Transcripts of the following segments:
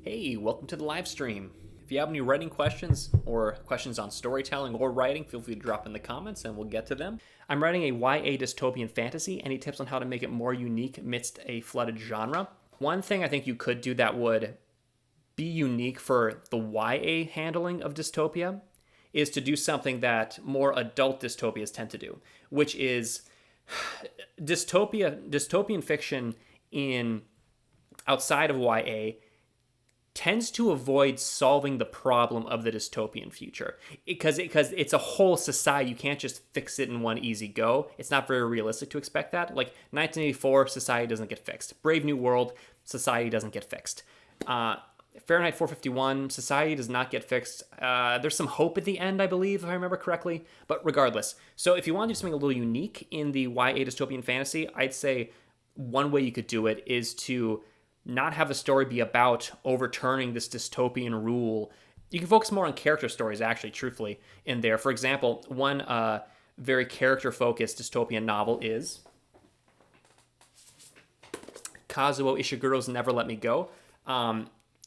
Hey, welcome to the live stream. If you have any writing questions or questions on storytelling or writing, feel free to drop in the comments and we'll get to them. I'm writing a YA dystopian fantasy. Any tips on how to make it more unique amidst a flooded genre? One thing I think you could do that would be unique for the YA handling of dystopia is to do something that more adult dystopias tend to do, which is dystopian fiction in outside of YA tends to avoid solving the problem of the dystopian future because it's a whole society. You can't just fix it in one easy go. It's not very realistic to expect that. Like 1984, society doesn't get fixed. Brave New World, society doesn't get fixed. Fahrenheit 451, society does not get fixed. There's some hope at the end, I believe, if I remember correctly. But regardless, so if you want to do something a little unique in the YA dystopian fantasy, I'd say one way you could do it is to not have the story be about overturning this dystopian rule. You can focus more on character stories, actually, truthfully, in there. For example, one very character-focused dystopian novel is Kazuo Ishiguro's Never Let Me Go.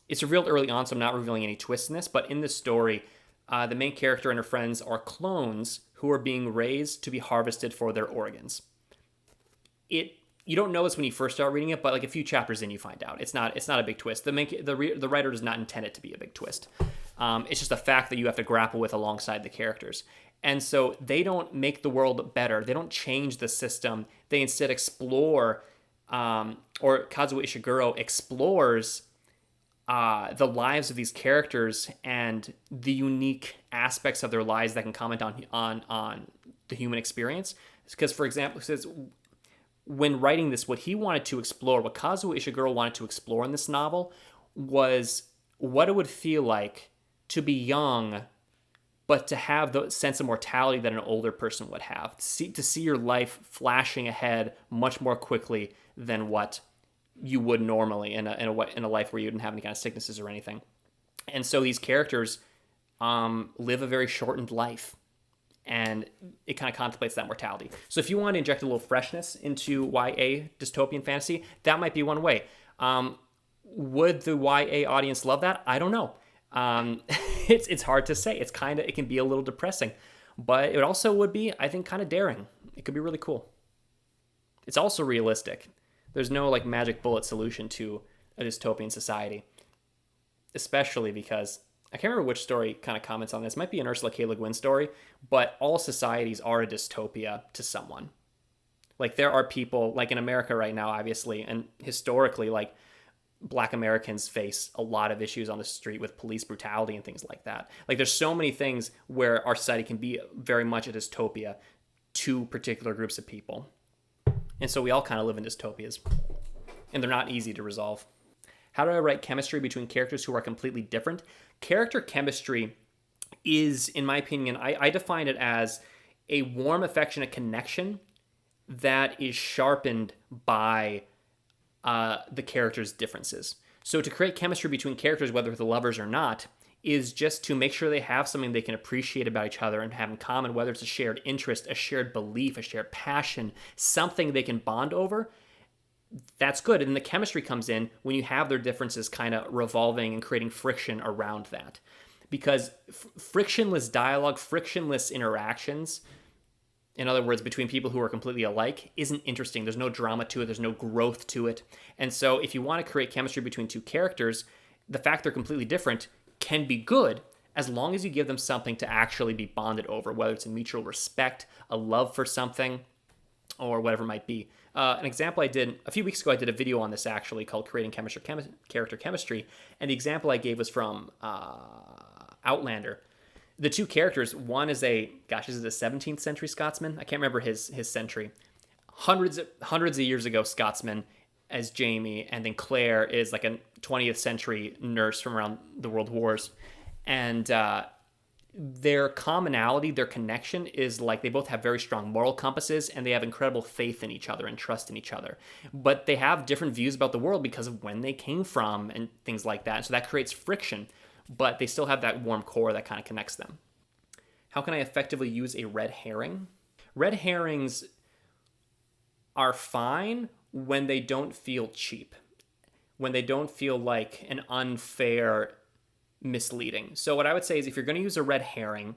It's revealed early on, so I'm not revealing any twists in this, but in this story, the main character and her friends are clones who are being raised to be harvested for their organs. You don't know this when you first start reading it, but like a few chapters in, you find out. It's not a big twist. The writer does not intend it to be a big twist. It's just a fact that you have to grapple with alongside the characters. And so they don't make the world better. They don't change the system. They instead explore, or Kazuo Ishiguro explores the lives of these characters and the unique aspects of their lives that can comment on the human experience. Because, for example, it says, when writing this, what Kazuo Ishiguro wanted to explore in this novel was what it would feel like to be young, but to have the sense of mortality that an older person would have. To see your life flashing ahead much more quickly than what you would normally in a life where you didn't have any kind of sicknesses or anything. And so these characters live a very shortened life. And it kind of contemplates that mortality. So if you want to inject a little freshness into YA dystopian fantasy, that might be one way. Would the YA audience love that? I don't know. It's hard to say. It can be a little depressing, but it also would be, I think, kind of daring. It could be really cool. It's also realistic. There's no like magic bullet solution to a dystopian society, especially because I can't remember which story kind of comments on this. It might be an Ursula K. Le Guin story, but all societies are a dystopia to someone. Like there are people, like in America right now, obviously, and historically, like Black Americans face a lot of issues on the street with police brutality and things like that. Like there's so many things where our society can be very much a dystopia to particular groups of people. And so we all kind of live in dystopias, and they're not easy to resolve. How do I write chemistry between characters who are completely different? Character chemistry is, in my opinion, I define it as a warm, affectionate connection that is sharpened by the characters' differences. So to create chemistry between characters, whether they're lovers or not, is just to make sure they have something they can appreciate about each other and have in common, whether it's a shared interest, a shared belief, a shared passion, something they can bond over. That's good. And the chemistry comes in when you have their differences kind of revolving and creating friction around that. Because frictionless dialogue, frictionless interactions, in other words, between people who are completely alike, isn't interesting. There's no drama to it. There's no growth to it. And so if you want to create chemistry between two characters, the fact they're completely different can be good as long as you give them something to actually be bonded over, whether it's a mutual respect, a love for something, or whatever it might be. An example I did a few weeks ago, I did a video on this actually called Creating Character Chemistry. And the example I gave was from Outlander. The two characters, one is is it a 17th century Scotsman? I can't remember his century. Hundreds of years ago, Scotsman as Jamie, and then Claire is like a 20th century nurse from around the World Wars. And their commonality, their connection is like they both have very strong moral compasses and they have incredible faith in each other and trust in each other. But they have different views about the world because of when they came from and things like that. So that creates friction, but they still have that warm core that kind of connects them. How can I effectively use a red herring? Red herrings are fine when they don't feel cheap. when they don't feel like an unfair misleading. So what I would say is if you're going to use a red herring,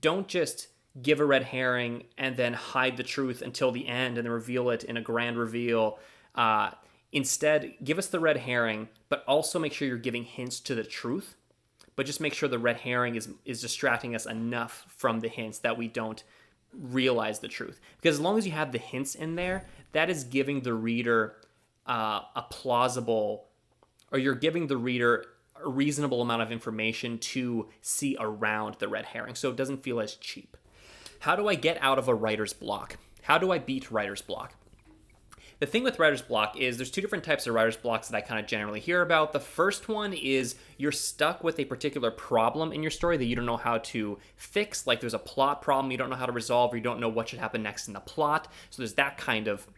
don't just give a red herring and then hide the truth until the end and then reveal it in a grand reveal. Instead, give us the red herring, but also make sure you're giving hints to the truth. But just make sure the red herring is distracting us enough from the hints that we don't realize the truth. Because as long as you have the hints in there, that is giving the reader a plausible, or you're giving the reader a reasonable amount of information to see around the red herring, so it doesn't feel as cheap. How do I get out of a writer's block? How do I beat writer's block? The thing with writer's block is there's two different types of writer's blocks that I kind of generally hear about. The first one is you're stuck with a particular problem in your story that you don't know how to fix. Like there's a plot problem you don't know how to resolve, or you don't know what should happen next in the plot. So there's that kind of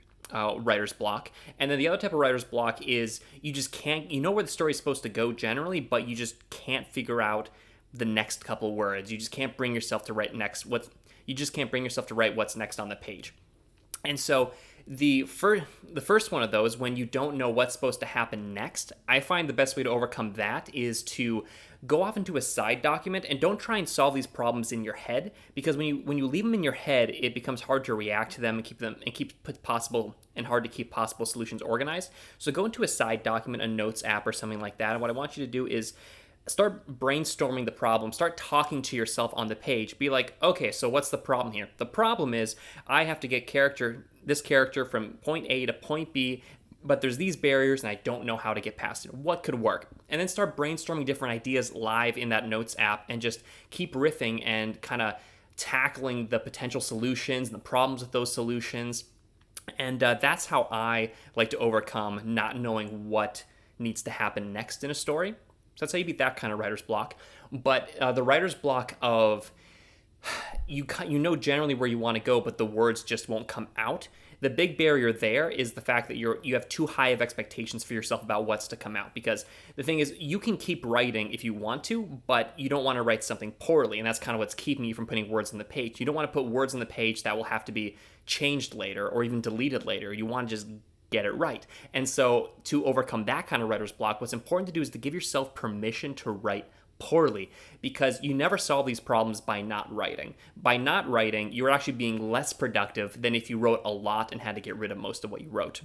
writer's block. And then the other type of writer's block is you just can't, you know where the story is supposed to go generally, but you just can't figure out the next couple words. You just can't bring yourself to write what's next on the page. And so the first one of those, when you don't know what's supposed to happen next, I find the best way to overcome that is to go off into a side document and don't try and solve these problems in your head, because when you leave them in your head, it becomes hard to react to them and hard to keep possible solutions organized. So go into a side document, a notes app or something like that. And what I want you to do is start brainstorming the problem. Start talking to yourself on the page. Be like, okay, so what's the problem here? The problem is I have to get this character from point A to point B, but there's these barriers and I don't know how to get past it. What could work? And then start brainstorming different ideas live in that notes app and just keep riffing and kind of tackling the potential solutions and the problems with those solutions. And that's how I like to overcome not knowing what needs to happen next in a story. So that's how you beat that kind of writer's block. But the writer's block of you know generally where you want to go, but the words just won't come out. The big barrier there is the fact that you have too high of expectations for yourself about what's to come out. Because the thing is, you can keep writing if you want to, but you don't want to write something poorly, and that's kind of what's keeping you from putting words on the page. You don't want to put words on the page that will have to be changed later or even deleted later. You want to just get it right. And so to overcome that kind of writer's block, what's important to do is to give yourself permission to write poorly, because you never solve these problems by not writing. By not writing, you're actually being less productive than if you wrote a lot and had to get rid of most of what you wrote.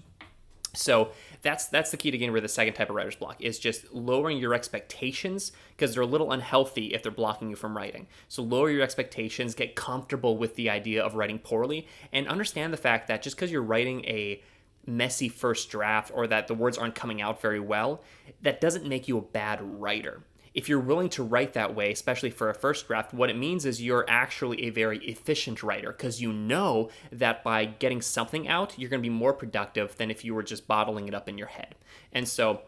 So that's the key to getting rid of the second type of writer's block, is just lowering your expectations, because they're a little unhealthy if they're blocking you from writing. So lower your expectations, get comfortable with the idea of writing poorly, and understand the fact that just because you're writing a messy first draft or that the words aren't coming out very well, that doesn't make you a bad writer. If you're willing to write that way, especially for a first draft, what it means is you're actually a very efficient writer, because you know that by getting something out, you're going to be more productive than if you were just bottling it up in your head. And so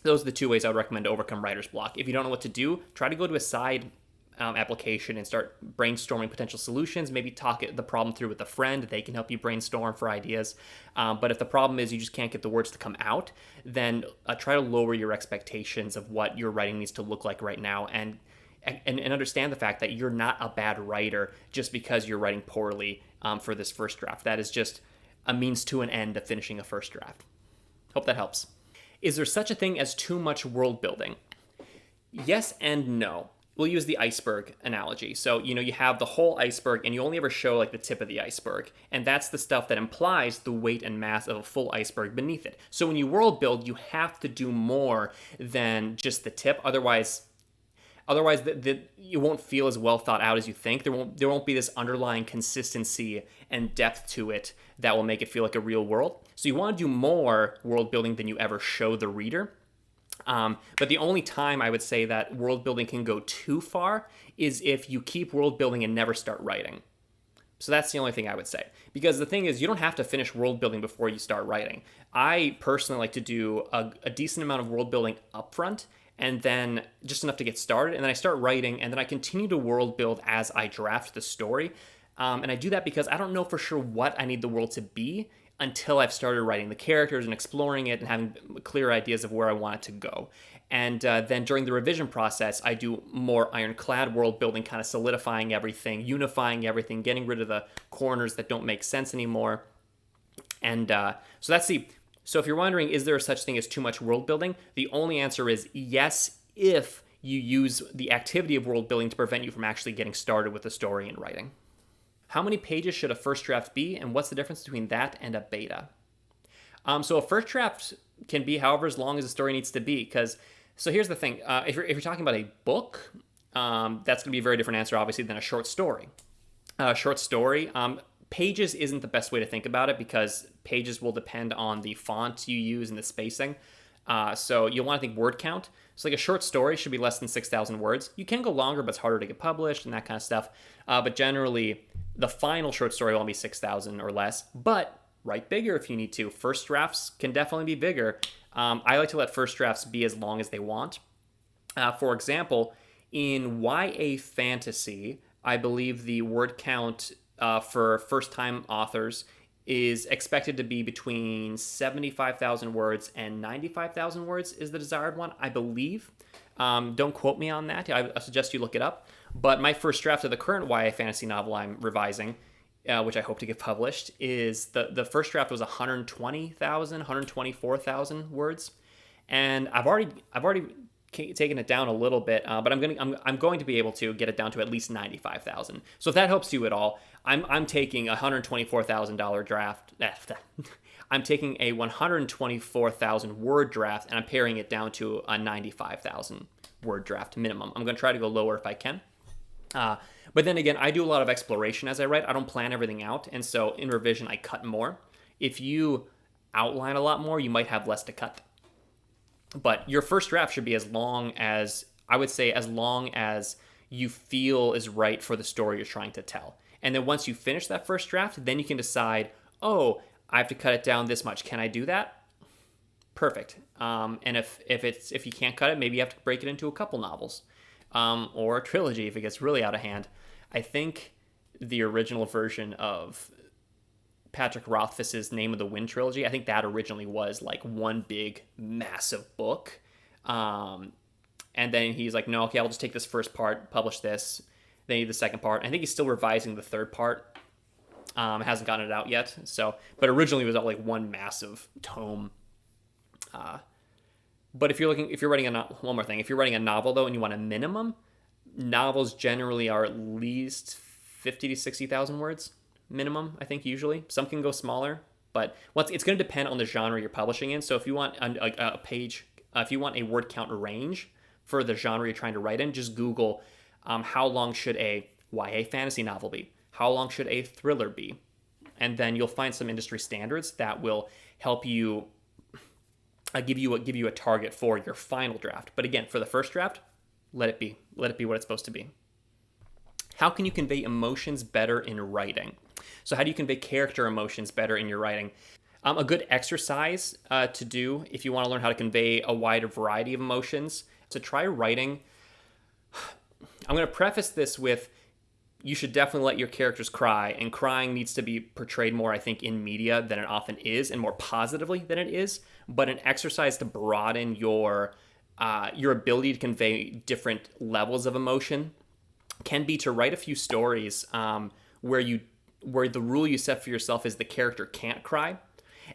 those are the two ways I would recommend to overcome writer's block. If you don't know what to do, try to go to a side application and start brainstorming potential solutions. Maybe talk the problem through with a friend. They can help you brainstorm for ideas. But if the problem is you just can't get the words to come out, then try to lower your expectations of what your writing needs to look like right now, and understand the fact that you're not a bad writer just because you're writing poorly for this first draft. That is just a means to an end of finishing a first draft. Hope that helps. Is there such a thing as too much world building? Yes and no. We'll use the iceberg analogy. So, you have the whole iceberg and you only ever show like the tip of the iceberg. And that's the stuff that implies the weight and mass of a full iceberg beneath it. So when you world build, you have to do more than just the tip. Otherwise, you won't feel as well thought out as you think. There won't be this underlying consistency and depth to it that will make it feel like a real world. So you want to do more world building than you ever show the reader. But the only time I would say that world building can go too far is if you keep world building and never start writing. So that's the only thing I would say. Because the thing is, you don't have to finish world building before you start writing. I personally like to do a decent amount of world building upfront, and then just enough to get started, and then I start writing, and then I continue to world build as I draft the story. And I do that because I don't know for sure what I need the world to be until I've started writing the characters and exploring it and having clear ideas of where I want it to go. And then during the revision process, I do more ironclad world building, kind of solidifying everything, unifying everything, getting rid of the corners that don't make sense anymore. And so that's the So if you're wondering, is there such thing as too much world building? The only answer is yes, if you use the activity of world building to prevent you from actually getting started with the story and writing. How many pages should a first draft be, and what's the difference between that and a beta? So a first draft can be however as long as the story needs to be. So here's the thing: if you're talking about a book, that's going to be a very different answer, obviously, than a short story. Short story, pages isn't the best way to think about it because pages will depend on the font you use and the spacing. So you'll want to think word count. So like a short story should be less than 6,000 words. You can go longer, but it's harder to get published and that kind of stuff. But generally, the final short story will be 6,000 or less. But write bigger if you need to. First drafts can definitely be bigger. I like to let first drafts be as long as they want. For example, in YA fantasy, I believe the word count for first-time authors is expected to be between 75,000 words and 95,000 words is the desired one, I believe. Don't quote me on that. I suggest you look it up. But my first draft of the current YA fantasy novel I'm revising, which I hope to get published, is the first draft was 120,000, 124,000 words. And I've already taken it down a little bit, but I'm going to be able to get it down to at least 95,000. So if that helps you at all, I'm taking a $124,000 draft. I'm taking a 124,000 word draft and I'm paring it down to a 95,000 word draft minimum. I'm going to try to go lower if I can. But then again, I do a lot of exploration as I write. I don't plan everything out, and so in revision, I cut more. If you outline a lot more, you might have less to cut. But your first draft should be as long as, I would say, as long as you feel is right for the story you're trying to tell. And then once you finish that first draft, then you can decide, oh, I have to cut it down this much. Can I do that? Perfect. And if you can't cut it, maybe you have to break it into a couple novels, or a trilogy if it gets really out of hand. I think the original version of Patrick Rothfuss's Name of the Wind trilogy, I think that originally was like one big, massive book. And then he's like, no, okay, I'll just take this first part, publish this. Then you need the second part. I think he's still revising the third part. Hasn't gotten it out yet. But originally it was all like one massive tome. But if you're writing one more thing, if you're writing a novel though, and you want a minimum, novels generally are at least 50 to 60,000 words minimum, I think usually. Some can go smaller, but it's going to depend on the genre you're publishing in. So if you want if you want a word count range for the genre you're trying to write in, just Google how long should a YA fantasy novel be? How long should a thriller be? And then you'll find some industry standards that will help you give you a target for your final draft. But again, for the first draft, let it be what it's supposed to be. How can you convey emotions better in writing? So how do you convey character emotions better in your writing? A good exercise to do if you want to learn how to convey a wider variety of emotions, to try writing. I'm going to preface this with, you should definitely let your characters cry, and crying needs to be portrayed more, I think, in media than it often is, and more positively than it is. But an exercise to broaden your ability to convey different levels of emotion can be to write a few stories where the rule you set for yourself is the character can't cry.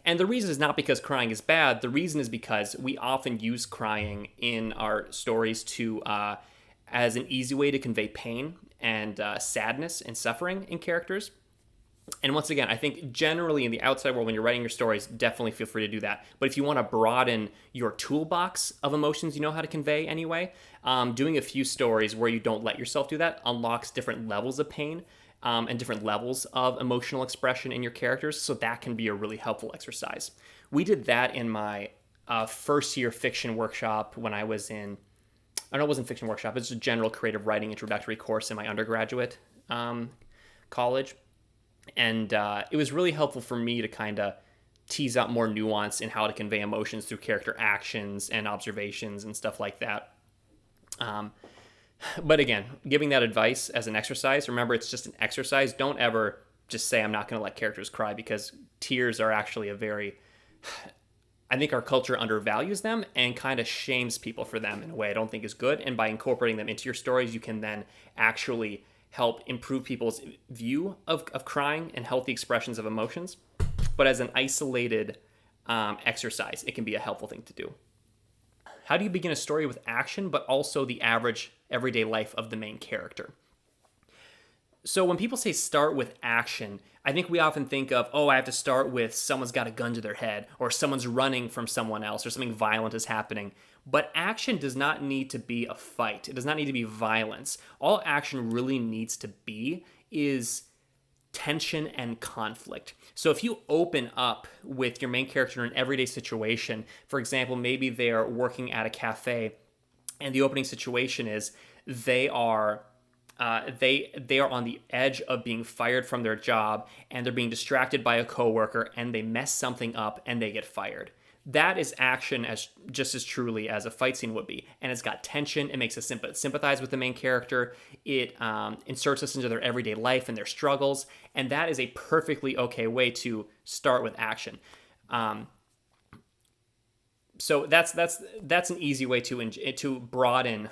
And the reason is not because crying is bad. The reason is because we often use crying in our stories as an easy way to convey pain and sadness and suffering in characters. And once again, I think generally in the outside world, when you're writing your stories, definitely feel free to do that. But if you want to broaden your toolbox of emotions you know how to convey anyway, doing a few stories where you don't let yourself do that unlocks different levels of pain and different levels of emotional expression in your characters. So that can be a really helpful exercise. We did that in my first year fiction workshop when I was in, I know it wasn't fiction workshop, it's a general creative writing introductory course in my undergraduate college. And it was really helpful for me to kind of tease out more nuance in how to convey emotions through character actions and observations and stuff like that. But again, giving that advice as an exercise, remember it's just an exercise. Don't ever just say I'm not going to let characters cry, because tears are actually I think our culture undervalues them and kind of shames people for them in a way I don't think is good. And by incorporating them into your stories, you can then actually help improve people's view of crying and healthy expressions of emotions. But as an isolated exercise. It can be a helpful thing to do. How do you begin a story with action, but also the average everyday life of the main character? So when people say start with action, I think we often think of, oh, I have to start with someone's got a gun to their head, or someone's running from someone else, or something violent is happening. But action does not need to be a fight. It does not need to be violence. All action really needs to be is tension and conflict. So if you open up with your main character in an everyday situation, for example, maybe they're working at a cafe, and the opening situation is they are they are on the edge of being fired from their job, and they're being distracted by a coworker, and they mess something up and they get fired. That is action as just as truly as a fight scene would be, and it's got tension. It makes us sympathize with the main character. It inserts us into their everyday life and their struggles, and that is a perfectly okay way to start with action. So that's an easy way to broaden.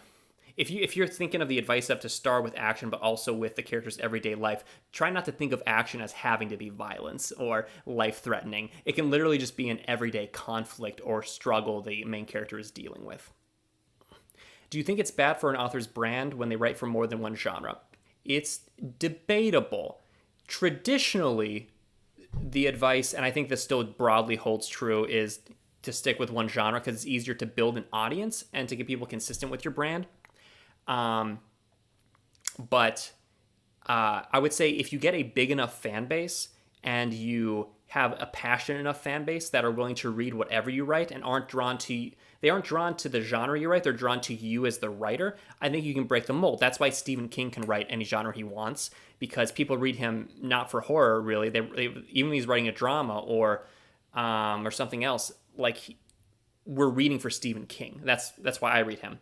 If you're thinking of the advice of to start with action, but also with the character's everyday life, try not to think of action as having to be violence or life-threatening. It can literally just be an everyday conflict or struggle the main character is dealing with. Do you think it's bad for an author's brand when they write for more than one genre? It's debatable. Traditionally, the advice, and I think this still broadly holds true, is to stick with one genre because it's easier to build an audience and to get people consistent with your brand. But I would say if you get a big enough fan base and you have a passionate enough fan base that are willing to read whatever you write and aren't drawn to the genre you write, they're drawn to you as the writer, I think you can break the mold. That's why Stephen King can write any genre he wants, because people read him not for horror, really. Even when he's writing a drama or something else, we're reading for Stephen King. That's why I read him,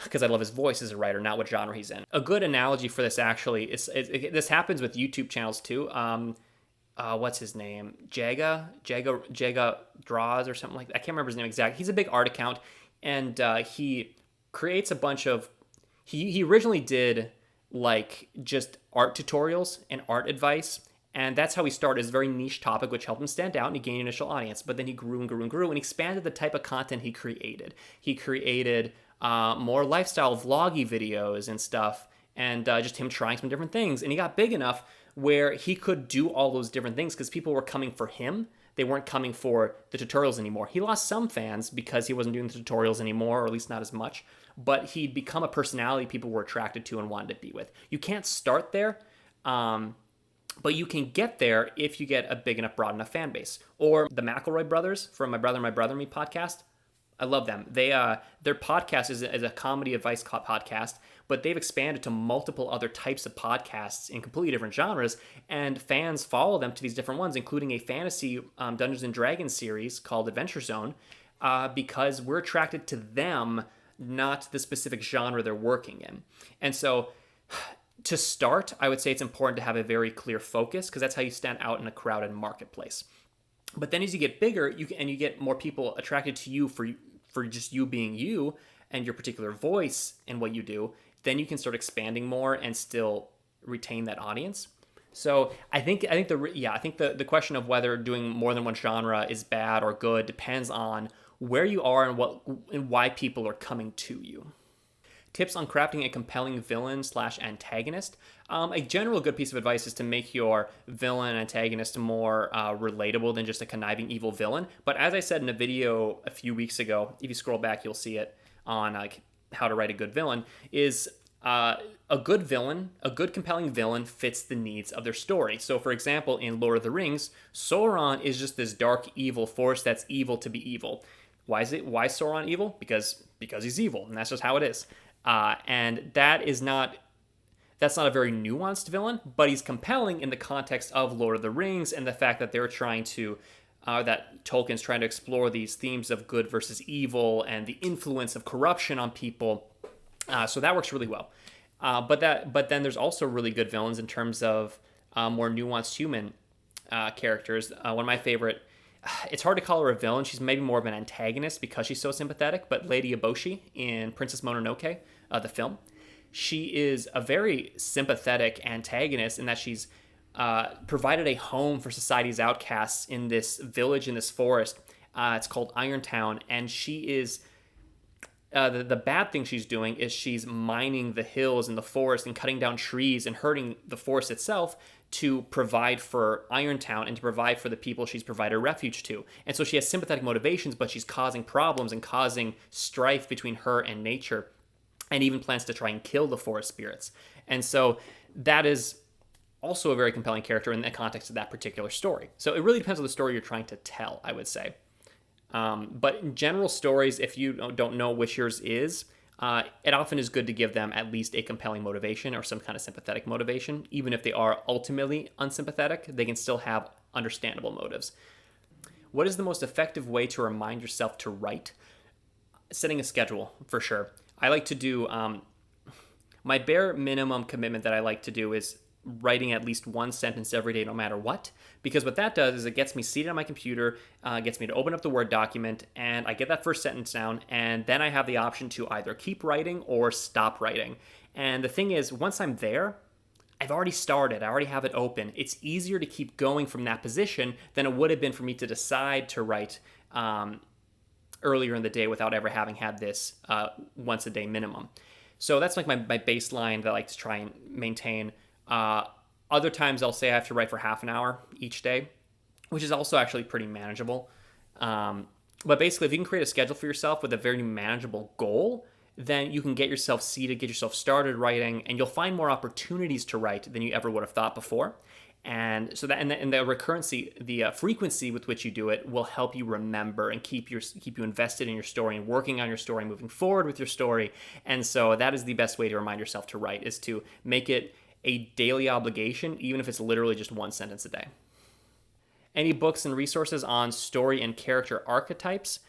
because I love his voice as a writer, not what genre he's in. A good analogy for this actually is this happens with YouTube channels too. What's his name? Jaga Draws or something like that. I can't remember his name exactly. He's a big art account, and he creates a bunch of. He originally did just art tutorials and art advice, and that's how he started. It's a very niche topic, which helped him stand out, and he gained initial audience. But then he grew and grew and grew, and expanded the type of content he created. He created more lifestyle vloggy videos and stuff, and just him trying some different things. And he got big enough where he could do all those different things because people were coming for him. They weren't coming for the tutorials anymore. He lost some fans because he wasn't doing the tutorials anymore, or at least not as much. But he'd become a personality people were attracted to and wanted to be with. You can't start there, but you can get there if you get a big enough, broad enough fan base. Or the McElroy brothers from My Brother and Me podcast. I love them. Their podcast is a comedy advice podcast, but they've expanded to multiple other types of podcasts in completely different genres, and fans follow them to these different ones, including a fantasy Dungeons and Dragons series called Adventure Zone, because we're attracted to them, not the specific genre they're working in. And so to start, I would say it's important to have a very clear focus, because that's how you stand out in a crowded marketplace. But then as you get bigger, you get more people attracted to you for just you being you and your particular voice and what you do, then you can start expanding more and still retain that audience. So I think the question of whether doing more than one genre is bad or good depends on where you are and why people are coming to you. Tips on crafting a compelling villain / antagonist. A general good piece of advice is to make your villain antagonist more relatable than just a conniving evil villain. But as I said in a video a few weeks ago, if you scroll back, you'll see it on how to write a good villain, is a good compelling villain fits the needs of their story. So for example, in Lord of the Rings, Sauron is just this dark evil force that's evil to be evil. Why is Sauron evil? Because he's evil, and that's just how it is. And that's not a very nuanced villain, but he's compelling in the context of Lord of the Rings and the fact that they're trying to, that Tolkien's trying to explore these themes of good versus evil and the influence of corruption on people. So that works really well. But then there's also really good villains in terms of more nuanced human characters. One of my favorite. It's hard to call her a villain. She's maybe more of an antagonist because she's so sympathetic, but Lady Eboshi in Princess Mononoke, the film, she is a very sympathetic antagonist in that she's provided a home for society's outcasts in this village in this forest. It's called Irontown, and she is the bad thing she's doing is she's mining the hills and the forest and cutting down trees and hurting the forest itself to provide for Irontown and to provide for the people she's provided refuge to. And so she has sympathetic motivations, but she's causing problems and causing strife between her and nature, and even plans to try and kill the forest spirits. And so that is also a very compelling character in the context of that particular story. So it really depends on the story you're trying to tell, I would say. But in general stories, if you don't know which yours is, it often is good to give them at least a compelling motivation or some kind of sympathetic motivation. Even if they are ultimately unsympathetic, they can still have understandable motives. What is the most effective way to remind yourself to write? Setting a schedule, for sure. I like to do, my bare minimum commitment that I like to do is writing at least one sentence every day, no matter what. Because what that does is it gets me seated on my computer, gets me to open up the Word document, and I get that first sentence down, and then I have the option to either keep writing or stop writing. And the thing is, once I'm there, I've already started. I already have it open. It's easier to keep going from that position than it would have been for me to decide to write earlier in the day without ever having had this once a day minimum. So that's like my baseline that I like to try and maintain. Other times I'll say I have to write for half an hour each day, which is also actually pretty manageable. But basically, if you can create a schedule for yourself with a very manageable goal, then you can get yourself seated, get yourself started writing, and you'll find more opportunities to write than you ever would have thought before. And so that, and the recurrency, the frequency with which you do it will help you remember and keep you invested in your story and working on your story, moving forward with your story. And so that is the best way to remind yourself to write, is to make it a daily obligation, even if it's literally just one sentence a day. Any books and resources on story and character archetypes?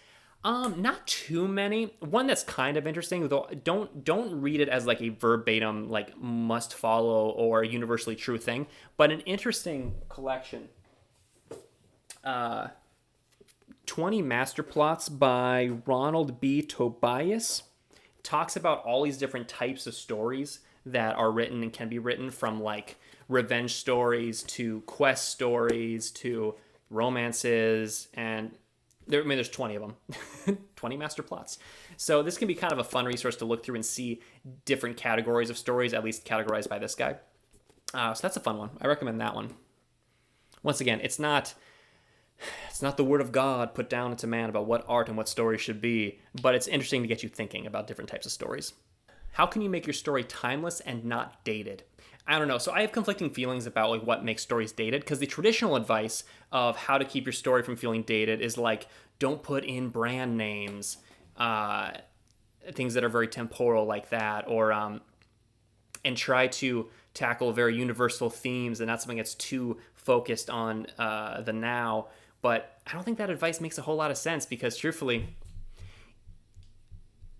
Not too many. One that's kind of interesting, though, don't read it as like a verbatim, like must follow or universally true thing, but an interesting collection. 20 Master Plots by Ronald B. Tobias talks about all these different types of stories that are written and can be written, from like revenge stories to quest stories to romances, and there's 20 of them. 20 master plots. So this can be kind of a fun resource to look through and see different categories of stories, at least categorized by this guy. So that's a fun one. I recommend that one. Once again, it's not the word of God put down into man about what art and what story should be, but it's interesting to get you thinking about different types of stories. How can you make your story timeless and not dated? I don't know. So I have conflicting feelings about like what makes stories dated, because the traditional advice of how to keep your story from feeling dated is like, don't put in brand names, things that are very temporal like that, or and try to tackle very universal themes and not something that's too focused on the now. But I don't think that advice makes a whole lot of sense, because truthfully,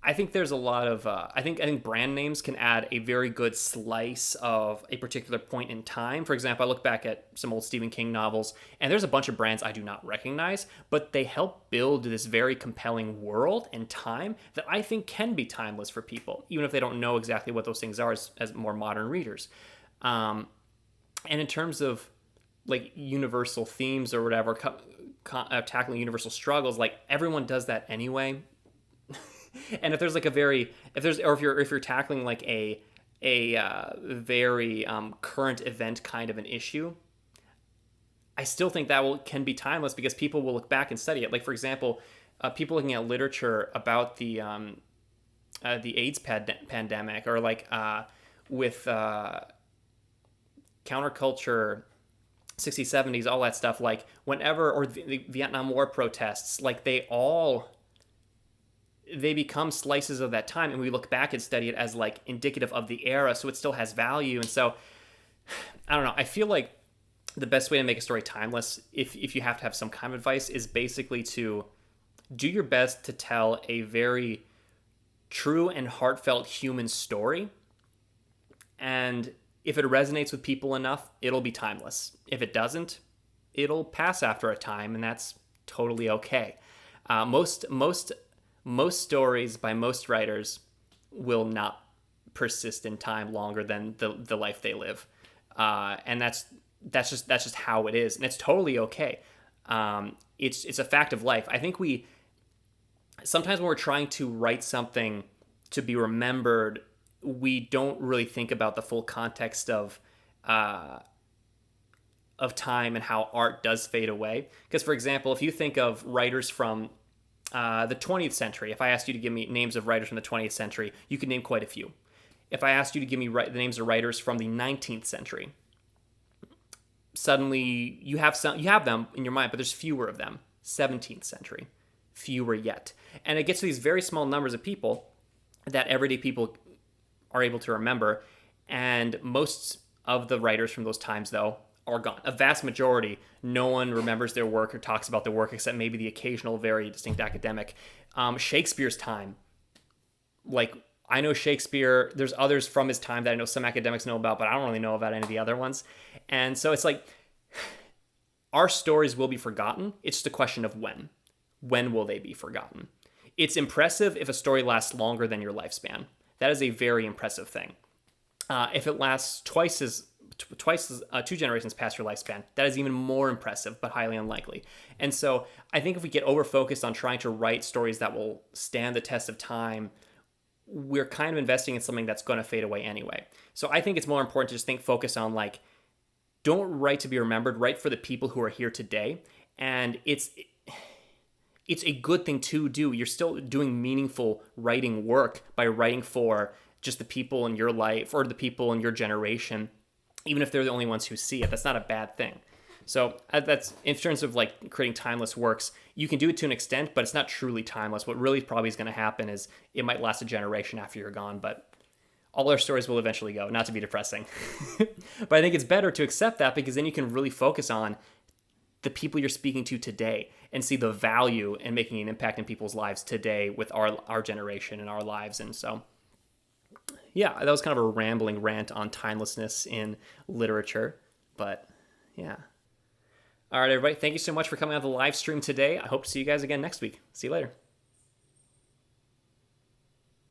I think there's a lot of, I think brand names can add a very good slice of a particular point in time. For example, I look back at some old Stephen King novels, and there's a bunch of brands I do not recognize, but they help build this very compelling world and time that I think can be timeless for people, even if they don't know exactly what those things are as more modern readers. And in terms of like universal themes or whatever, tackling universal struggles, like everyone does that anyway. And if there's like if you're tackling like a very current event kind of an issue, I still think that can be timeless, because people will look back and study it. Like, for example, people looking at literature about the AIDS pandemic, or like with counterculture, 60s, 70s, all that stuff, like whenever, or the Vietnam War protests, like they become slices of that time, and we look back and study it as like indicative of the era, so it still has value. And so I don't know, I feel like the best way to make a story timeless, if you have to have some kind of advice, is basically to do your best to tell a very true and heartfelt human story, and if it resonates with people enough, it'll be timeless. If it doesn't, it'll pass after a time, and that's totally okay. Most stories by most writers will not persist in time longer than the life they live. And that's that's just how it is, and it's totally okay. It's a fact of life. I think we sometimes when we're trying to write something to be remembered, we don't really think about the full context of time and how art does fade away. Because, for example, if you think of writers from the 20th century, if I asked you to give me names of writers from the 20th century, you could name quite a few. If I asked you to give me the names of writers from the 19th century, suddenly you have them in your mind, but there's fewer of them. 17th century, fewer yet. And it gets to these very small numbers of people that everyday people are able to remember. And most of the writers from those times, though, are gone. A vast majority, no one remembers their work or talks about their work except maybe the occasional very distinct academic. Shakespeare's time, like, I know Shakespeare, there's others from his time that I know some academics know about, but I don't really know about any of the other ones. And so it's like, our stories will be forgotten. It's just a question of when. When will they be forgotten? It's impressive if a story lasts longer than your lifespan. That is a very impressive thing. If it lasts twice as 2 generations past your lifespan, that is even more impressive, but highly unlikely. And so I think if we get over-focused on trying to write stories that will stand the test of time, we're kind of investing in something that's going to fade away anyway. So I think it's more important to just focus on, like, don't write to be remembered, write for the people who are here today. And it's a good thing to do. You're still doing meaningful writing work by writing for just the people in your life or the people in your generation, even if they're the only ones who see it. That's not a bad thing. So that's, in terms of like creating timeless works, you can do it to an extent, but it's not truly timeless. What really probably is going to happen is it might last a generation after you're gone, but all our stories will eventually go, not to be depressing. But I think it's better to accept that, because then you can really focus on the people you're speaking to today and see the value in making an impact in people's lives today with our generation and our lives. And so, yeah, that was kind of a rambling rant on timelessness in literature, but yeah. All right, everybody, thank you so much for coming on the live stream today. I hope to see you guys again next week. See you later.